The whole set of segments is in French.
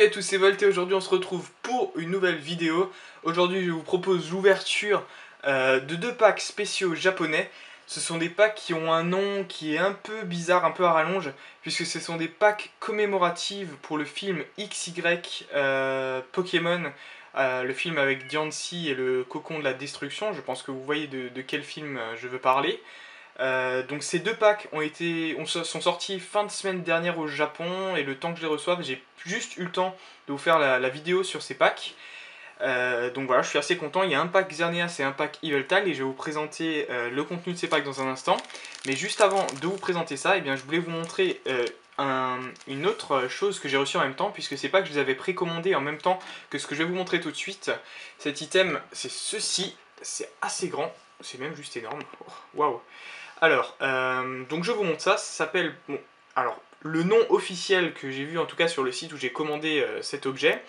Salut à tous, c'est Volt et aujourd'hui on se retrouve pour une nouvelle vidéo. Aujourd'hui je vous propose l'ouverture de deux packs spéciaux japonais. Ce sont des packs qui ont un nom qui est un peu bizarre, un peu à rallonge, puisque ce sont des packs commémoratifs pour le film XY Pokémon, le film avec Diancie et le cocon de la destruction. Je pense que vous voyez de quel film je veux parler. Donc ces deux packs sont sortis fin de semaine dernière au Japon et le temps que je les reçoive, j'ai juste eu le temps de vous faire la vidéo sur ces packs. Donc voilà, je suis assez content. Il y a un pack Xerneas et un pack Yveltal et je vais vous présenter le contenu de ces packs dans un instant. Mais juste avant de vous présenter ça, je voulais vous montrer une autre chose que j'ai reçue en même temps, puisque ces packs je les avais précommandés en même temps que ce que je vais vous montrer tout de suite. Cet item, c'est ceci, c'est assez grand, c'est même juste énorme. Waouh! Alors, donc je vous montre ça, ça s'appelle... Bon, alors, le nom officiel que j'ai vu en tout cas sur le site où j'ai commandé cet objet,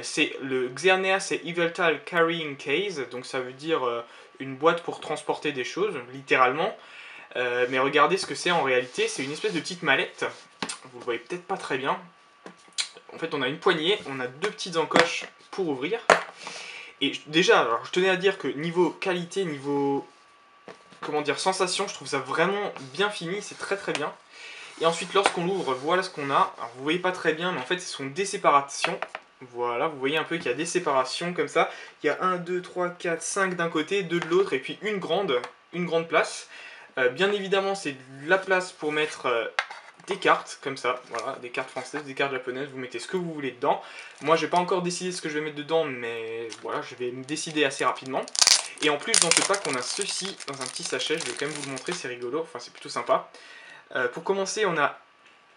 c'est le Xerneas et Yveltal Carrying Case, donc ça veut dire une boîte pour transporter des choses, littéralement. Mais regardez ce que c'est en réalité, c'est une espèce de petite mallette, vous le voyez peut-être pas très bien. En fait on a une poignée, on a deux petites encoches pour ouvrir. Et déjà, alors, je tenais à dire que niveau qualité, niveau... comment dire, sensation, je trouve ça vraiment bien fini, c'est très très bien. Et ensuite lorsqu'on l'ouvre, voilà ce qu'on a. Alors vous voyez pas très bien, mais en fait ce sont des séparations. Voilà, vous voyez un peu qu'il y a des séparations comme ça. Il y a 1, 2, 3, 4, 5 d'un côté, 2 de l'autre, et puis une grande place. Bien évidemment, c'est la place pour mettre des cartes, comme ça. Voilà, des cartes françaises, des cartes japonaises, vous mettez ce que vous voulez dedans. Moi, j'ai pas encore décidé ce que je vais mettre dedans, mais voilà, je vais me décider assez rapidement. Et en plus, dans ce pack, on a ceci dans un petit sachet. Je vais quand même vous le montrer, c'est rigolo, enfin c'est plutôt sympa. Pour commencer, on a...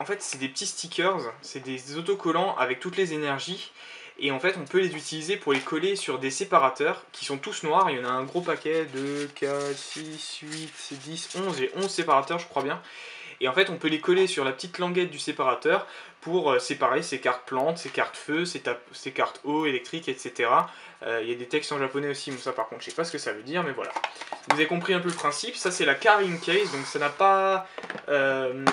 En fait, c'est des petits stickers, c'est des autocollants avec toutes les énergies. Et en fait, on peut les utiliser pour les coller sur des séparateurs qui sont tous noirs. Il y en a un gros paquet, 2, 4, 6, 8, 10, 11. J'ai 11 séparateurs, je crois bien. Et en fait, on peut les coller sur la petite languette du séparateur pour séparer ces cartes plantes, ces cartes feu, ces cartes eau, électrique, etc. Il y a des textes en japonais aussi, mais ça par contre, je sais pas ce que ça veut dire, mais voilà. Vous avez compris un peu le principe. Ça, c'est la carrying case, donc ça n'a pas... il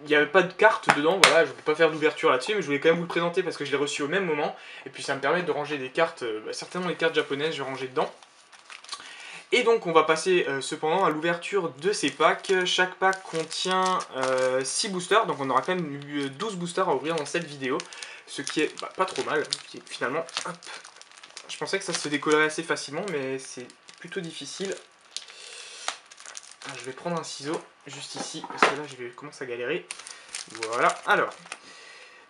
n'y avait pas de carte dedans, voilà, je ne peux pas faire d'ouverture là-dessus, mais je voulais quand même vous le présenter parce que je l'ai reçu au même moment, et puis ça me permet de ranger des cartes, certainement les cartes japonaises, je vais ranger dedans. Et donc on va passer cependant à l'ouverture de ces packs. Chaque pack contient 6 boosters, donc on aura quand même eu 12 boosters à ouvrir dans cette vidéo, ce qui est pas trop mal, finalement, hop. Je pensais que ça se décollerait assez facilement, mais c'est plutôt difficile. Je vais prendre un ciseau juste ici, parce que là je commence à galérer. Voilà, alors.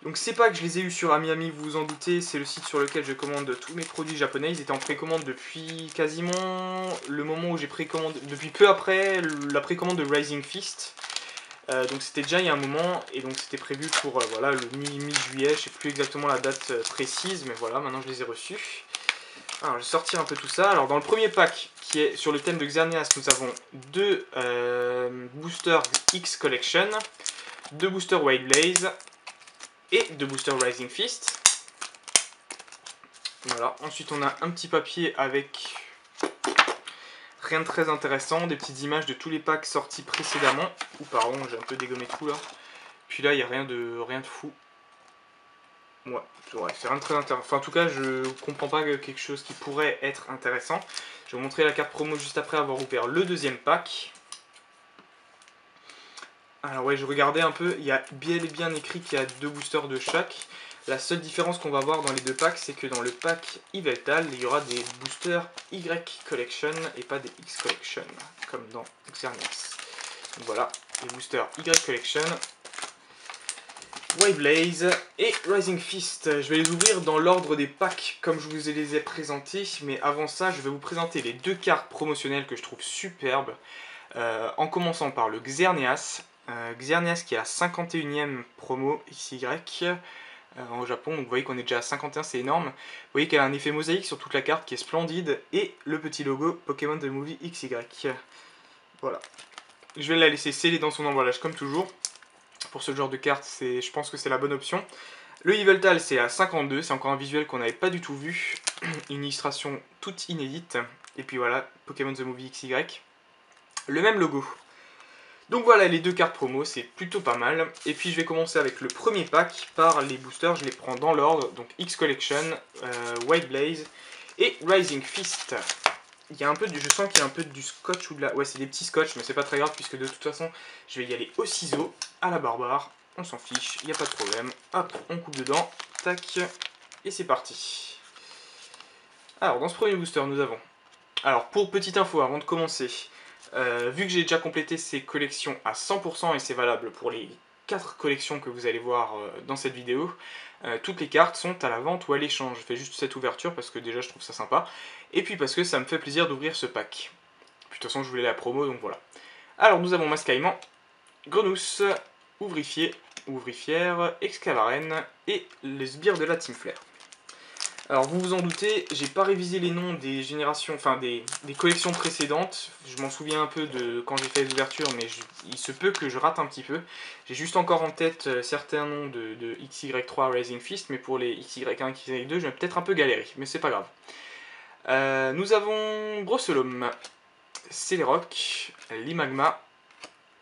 Donc ces packs, je les ai eu sur AmiAmi, vous vous en doutez, c'est le site sur lequel je commande tous mes produits japonais. Ils étaient en précommande depuis quasiment le moment où j'ai précommandé, depuis peu après la précommande de Rising Fist. Donc c'était déjà il y a un moment, et donc c'était prévu pour voilà, le mi-juillet, je sais plus exactement la date précise, mais voilà, maintenant je les ai reçus. Alors je vais sortir un peu tout ça. Alors dans le premier pack, qui est sur le thème de Xerneas, nous avons deux boosters X Collection, deux boosters White Blaze, et deux boosters Rising Fist. Voilà, ensuite on a un petit papier avec rien de très intéressant, des petites images de tous les packs sortis précédemment. Ou pardon, j'ai un peu dégommé tout là. Puis là, il n'y a rien de fou. Ouais, c'est rien de très intéressant. Enfin, en tout cas, je comprends pas quelque chose qui pourrait être intéressant. Je vais vous montrer la carte promo juste après avoir ouvert le deuxième pack. Alors ouais, je regardais un peu, il y a bien et bien écrit qu'il y a deux boosters de chaque. La seule différence qu'on va voir dans les deux packs, c'est que dans le pack Yveltal, il y aura des boosters Y Collection et pas des X Collection, comme dans Xerneas. Donc voilà, les boosters Y Collection, White Blaze et Rising Fist. Je vais les ouvrir dans l'ordre des packs comme je vous les ai présentés, mais avant ça, je vais vous présenter les deux cartes promotionnelles que je trouve superbes. En commençant par le Xerneas. Xerneas qui est à 51ème promo XY au Japon, donc vous voyez qu'on est déjà à 51, c'est énorme. Vous voyez qu'elle a un effet mosaïque sur toute la carte qui est splendide, et le petit logo Pokémon The Movie XY. Voilà. Je vais la laisser sceller dans son emballage comme toujours. Pour ce genre de carte, je pense que c'est la bonne option. Le Yveltal c'est à 52, c'est encore un visuel qu'on n'avait pas du tout vu. Une illustration toute inédite. Et puis voilà, Pokémon The Movie XY. Le même logo. Donc voilà les deux cartes promo, c'est plutôt pas mal. Et puis je vais commencer avec le premier pack par les boosters, je les prends dans l'ordre. Donc X Collection, White Blaze et Rising Fist. Il y a un peu je sens qu'il y a un peu du scotch ou de la... Ouais, c'est des petits scotch, mais c'est pas très grave puisque de toute façon, je vais y aller au ciseau, à la barbare. On s'en fiche, il n'y a pas de problème. Hop, on coupe dedans, tac, et c'est parti. Alors, dans ce premier booster, nous avons... Alors, pour petite info, avant de commencer, vu que j'ai déjà complété ces collections à 100% et c'est valable pour les 4 collections que vous allez voir dans cette vidéo, toutes les cartes sont à la vente ou à l'échange. Je fais juste cette ouverture parce que déjà je trouve ça sympa, et puis parce que ça me fait plaisir d'ouvrir ce pack. Puis de toute façon je voulais la promo, donc voilà. Alors nous avons Mascaillement, Grenousse, Ouvrifier, Ouvrifière, Excavaren et les sbires de la Team Flare. Alors vous vous en doutez, j'ai pas révisé les noms des générations, enfin des collections précédentes. Je m'en souviens un peu de quand j'ai fait les ouvertures, mais il se peut que je rate un petit peu. J'ai juste encore en tête certains noms de XY3 Rising Fist, mais pour les XY1, XY2, je vais peut-être un peu galérer, mais c'est pas grave. Nous avons Brosselum, Celeroc, Limagma,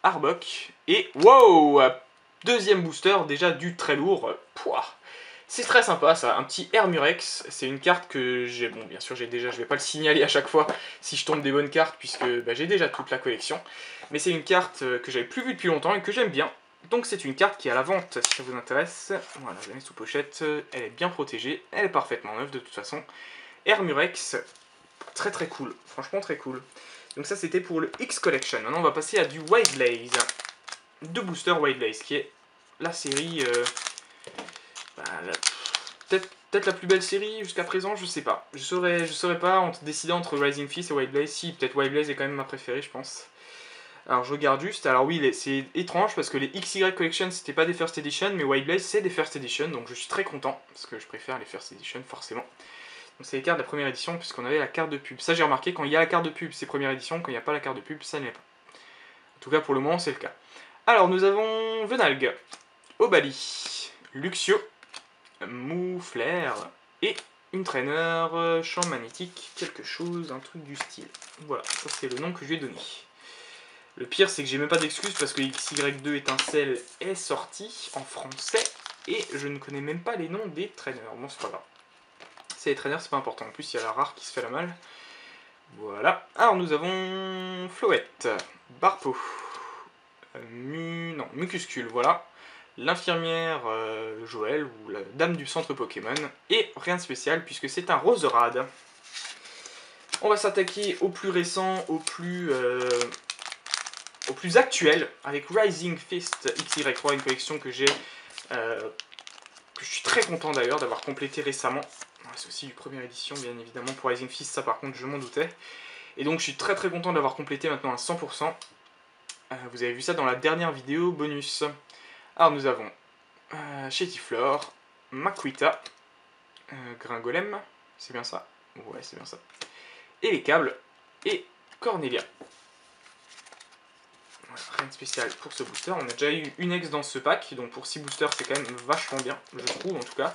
Arbok, et wow, deuxième booster, déjà du très lourd. Pouah. C'est très sympa ça, un petit Hermurex, c'est une carte que j'ai, bon bien sûr je vais pas le signaler à chaque fois si je tombe des bonnes cartes puisque j'ai déjà toute la collection, mais c'est une carte que j'avais plus vue depuis longtemps et que j'aime bien, donc c'est une carte qui est à la vente si ça vous intéresse. Voilà, je la mets sous pochette, elle est bien protégée, elle est parfaitement neuve de toute façon. Hermurex, très très cool, franchement très cool. Donc ça c'était pour le X Collection, maintenant on va passer à du White Blaze, deux boosters White Blaze qui est la série... peut-être la plus belle série jusqu'à présent, je sais pas. Je saurais pas décider entre Rising Fist et White Blaze. Si, peut-être White Blaze est quand même ma préférée, je pense. Alors je regarde juste. Alors oui, c'est étrange parce que les XY Collection c'était pas des First Edition, mais White Blaze c'est des First Edition, donc je suis très content parce que je préfère les First Edition forcément. Donc c'est les cartes de la première édition puisqu'on avait la carte de pub. Ça j'ai remarqué, quand il y a la carte de pub c'est première édition, quand il n'y a pas la carte de pub ça ne l'est pas. En tout cas pour le moment c'est le cas. Alors nous avons Venalg, Obali, Luxio, Mouflair et une traîneur champ magnétique, quelque chose, un truc du style. Voilà, ça c'est le nom que je lui ai donné. Le pire c'est que j'ai même pas d'excuses parce que XY2 étincelle est sorti en français et je ne connais même pas les noms des traîneurs. Bon c'est pas grave. C'est les traîneurs, c'est pas important. En plus il y a la rare qui se fait la malle. Voilà. Alors nous avons Floette, Barpo, Mucuscule, voilà. L'infirmière Joël, ou la dame du centre Pokémon, et rien de spécial puisque c'est un Roserade. On va s'attaquer au plus récent, au plus actuel, avec Rising Fist XY3, une collection que j'ai, que je suis très content d'ailleurs d'avoir complété récemment. C'est aussi une première édition bien évidemment pour Rising Fist, ça par contre je m'en doutais. Et donc je suis très content d'avoir complété maintenant à 100%. Vous avez vu ça dans la dernière vidéo bonus. Alors nous avons Chétiflore, Makuita, Gringolem, c'est bien ça? Ouais, c'est bien ça. Et les câbles, et Cornelia. Voilà, rien de spécial pour ce booster. On a déjà eu une ex dans ce pack, donc pour 6 boosters c'est quand même vachement bien, je trouve en tout cas.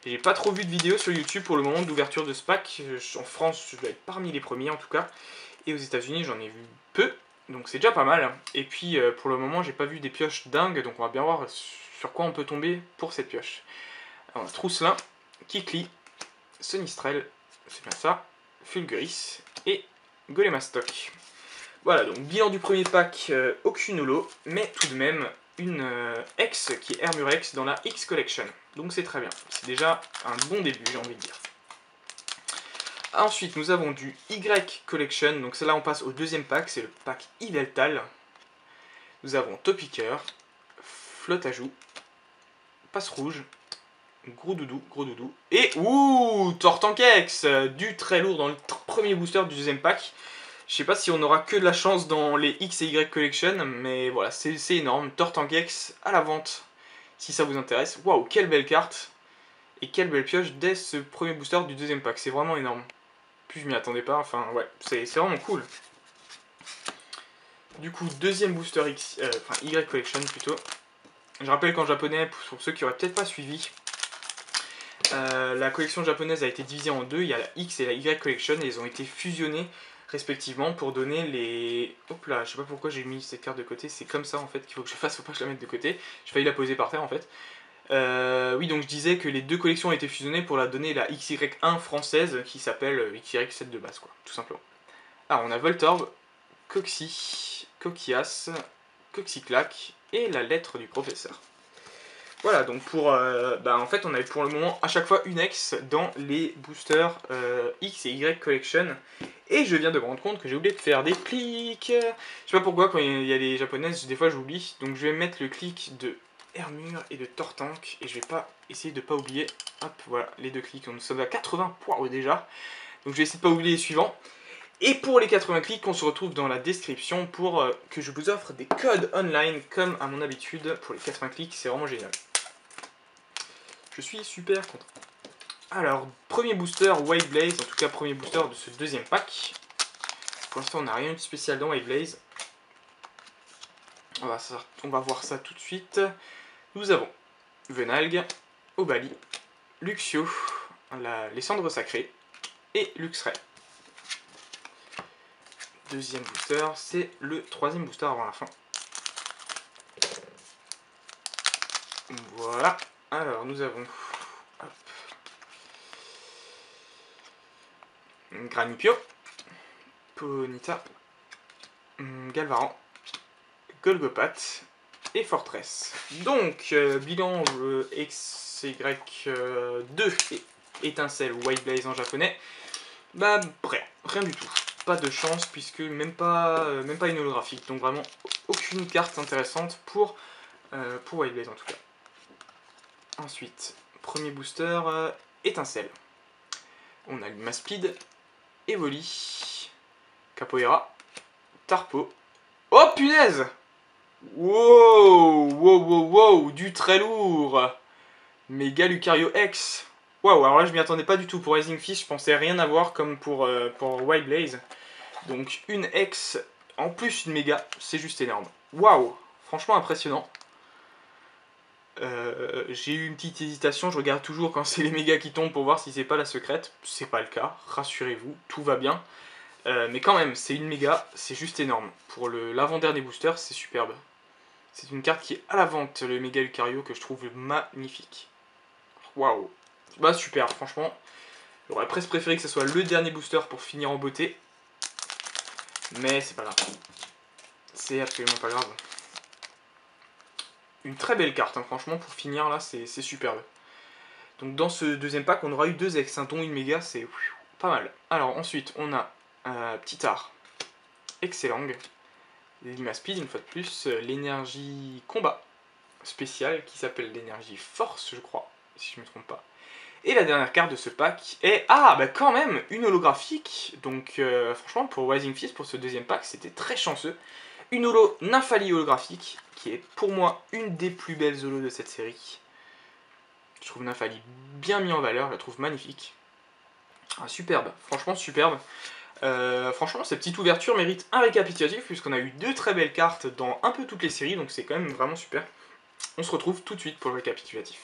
J'ai pas trop vu de vidéos sur YouTube pour le moment d'ouverture de ce pack. En France, je dois être parmi les premiers en tout cas. Et aux États-Unis, j'en ai vu peu, donc c'est déjà pas mal. Et puis pour le moment, j'ai pas vu des pioches dingues, donc on va bien voir sur quoi on peut tomber pour cette pioche. Alors, on a Trousselin, Kikli, Sonistrel, c'est bien ça, Fulguris et Golemastoc. Voilà, donc bilan du premier pack, aucune holo, mais tout de même une ex qui est Hermurex dans la X Collection. Donc c'est très bien, c'est déjà un bon début, j'ai envie de dire. Ensuite, nous avons du Y Collection, donc celle-là on passe au deuxième pack, c'est le pack Ideltal. Nous avons Topiqueur, Flotte à Joue, Passe Rouge, Gros Doudou, et ouh, Tortankex, du très lourd dans le premier booster du deuxième pack. Je sais pas si on aura que de la chance dans les X et Y Collection, mais voilà, c'est énorme. Tortankex à la vente, si ça vous intéresse. Waouh, quelle belle carte, et quelle belle pioche dès ce premier booster du deuxième pack, c'est vraiment énorme. Puis je m'y attendais pas, enfin ouais, c'est vraiment cool. Du coup, deuxième booster Y Collection plutôt. Je rappelle qu'en japonais, pour ceux qui auraient peut-être pas suivi, la collection japonaise a été divisée en deux, il y a la X et la Y Collection et ils ont été fusionnés respectivement, pour donner les... Hop là, je sais pas pourquoi j'ai mis cette carte de côté, c'est comme ça en fait qu'il faut que je fasse, faut pas que je la mette de côté. J'ai failli la poser par terre en fait. Oui, donc je disais que les deux collections ont été fusionnées pour la donner la XY1 française qui s'appelle XY7 de base, quoi, tout simplement. Alors on a Voltorb, Coxy, Coquias, Coxyclac et la lettre du professeur. Voilà, donc en fait on avait pour le moment à chaque fois une X dans les boosters X et Y Collection. Et je viens de me rendre compte que j'ai oublié de faire des clics. Je sais pas pourquoi quand il y a les japonaises, des fois j'oublie. Donc je vais mettre le clic de Hermure et de Tortank. Et je vais pas essayer de pas oublier. Hop, voilà, les deux clics. Nous sommes à 80 points déjà. Donc je vais essayer de pas oublier les suivants. Et pour les 80 clics, on se retrouve dans la description pour que je vous offre des codes online comme à mon habitude. Pour les 80 clics, c'est vraiment génial. Je suis super content. Alors, premier booster White Blaze, en tout cas premier booster de ce deuxième pack. Pour l'instant, on n'a rien de spécial dans White Blaze. On va voir ça tout de suite. Nous avons Venalg, Obali, Luxio, les cendres sacrées et Luxray. Deuxième booster, c'est le troisième booster avant la fin. Voilà. Alors, nous avons Granipio, Ponyta, Galvaran, Golgopat et Fortress. Donc, bilan XY2 et étincelle White Blaze en japonais. Bah, rien du tout. Pas de chance puisque même pas une holographique. Donc vraiment aucune carte intéressante pour White Blaze en tout cas. Ensuite, premier booster, étincelle. On a Maspid, Evoli, Capoeira, Tarpo. Oh punaise! Wow, du très lourd! Méga Lucario X. Waouh, alors là je m'y attendais pas du tout. Pour Rising Fist, je pensais rien avoir comme pour White Blaze. Donc une X, en plus une méga, c'est juste énorme. Waouh, franchement impressionnant. J'ai eu une petite hésitation, je regarde toujours quand c'est les mégas qui tombent pour voir si c'est pas la secrète. C'est pas le cas, rassurez-vous, tout va bien. Mais quand même, c'est une méga, c'est juste énorme. Pour l'avant-dernier booster, c'est superbe. C'est une carte qui est à la vente, le méga Lucario, que je trouve magnifique. Waouh. Bah super, franchement. J'aurais presque préféré que ce soit le dernier booster pour finir en beauté. Mais c'est pas grave. C'est absolument pas grave. Une très belle carte, hein, franchement, pour finir là, c'est superbe. Donc dans ce deuxième pack, on aura eu deux X, dont une méga, c'est pas mal. Alors ensuite, on a Ptittar, Excellang, Limaspeed, une fois de plus, l'énergie combat spéciale, qui s'appelle l'énergie force, je crois, si je me trompe pas. Et la dernière carte de ce pack est, quand même, une holographique. Donc franchement, pour Rising Fist, pour ce deuxième pack, c'était très chanceux. Une holo Nymphalie holographique, qui est pour moi une des plus belles holos de cette série. Je trouve Nymphalie bien mis en valeur, je la trouve magnifique. Superbe, franchement superbe. Franchement, cette petite ouverture mérite un récapitulatif, puisqu'on a eu deux très belles cartes dans un peu toutes les séries, donc c'est quand même vraiment super. On se retrouve tout de suite pour le récapitulatif.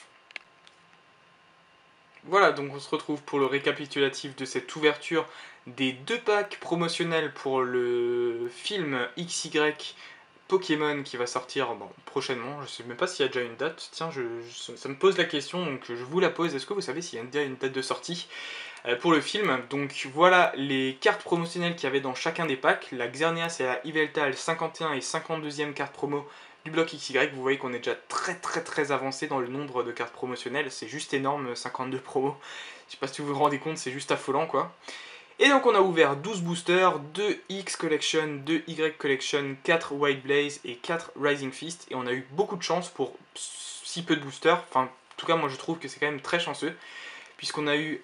Voilà, donc on se retrouve pour le récapitulatif de cette ouverture des deux packs promotionnels pour le film XY Pokémon qui va sortir prochainement. Je sais même pas s'il y a déjà une date. Tiens, ça me pose la question, donc je vous la pose. Est-ce que vous savez s'il y a déjà une date de sortie pour le film? Donc voilà les cartes promotionnelles qu'il y avait dans chacun des packs. La Xerneas et la Yveltal 51 et 52e carte promo du bloc XY. Vous voyez qu'on est déjà très avancé dans le nombre de cartes promotionnelles. C'est juste énorme, 52 promos. Je sais pas si vous vous rendez compte, c'est juste affolant quoi. Et donc on a ouvert 12 boosters, 2 X Collection, 2 Y Collection, 4 White Blaze et 4 Rising Fist. Et on a eu beaucoup de chance pour si peu de boosters. Enfin, en tout cas, moi je trouve que c'est quand même très chanceux. Puisqu'on a eu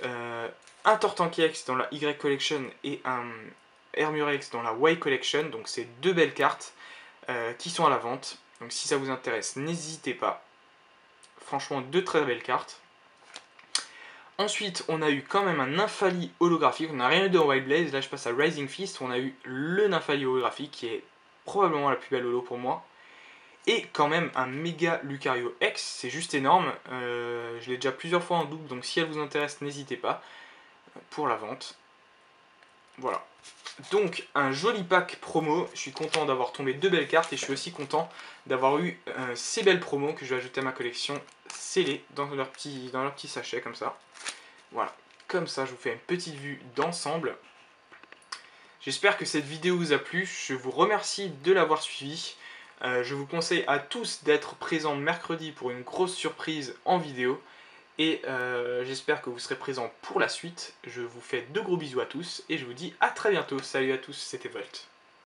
un Tortank-X dans la Y Collection et un Hermurex dans la Y Collection. Donc c'est deux belles cartes qui sont à la vente. Donc si ça vous intéresse, n'hésitez pas. Franchement, deux très belles cartes. Ensuite, on a eu quand même un Nymphalie holographique. On n'a rien eu de White Blaze. Là, je passe à Rising Fist. On a eu le Nymphalie holographique qui est probablement la plus belle holo pour moi. Et quand même un méga Lucario X. C'est juste énorme. Je l'ai déjà plusieurs fois en double. Donc si elle vous intéresse, n'hésitez pas pour la vente. Voilà. Donc un joli pack promo, je suis content d'avoir tombé 2 belles cartes et je suis aussi content d'avoir eu ces belles promos que je vais ajouter à ma collection scellées dans leur petit sachet comme ça. Voilà, comme ça je vous fais une petite vue d'ensemble. J'espère que cette vidéo vous a plu, je vous remercie de l'avoir suivi. Je vous conseille à tous d'être présents mercredi pour une grosse surprise en vidéo. Et j'espère que vous serez présents pour la suite. Je vous fais de gros bisous à tous et je vous dis à très bientôt. Salut à tous, c'était Volt.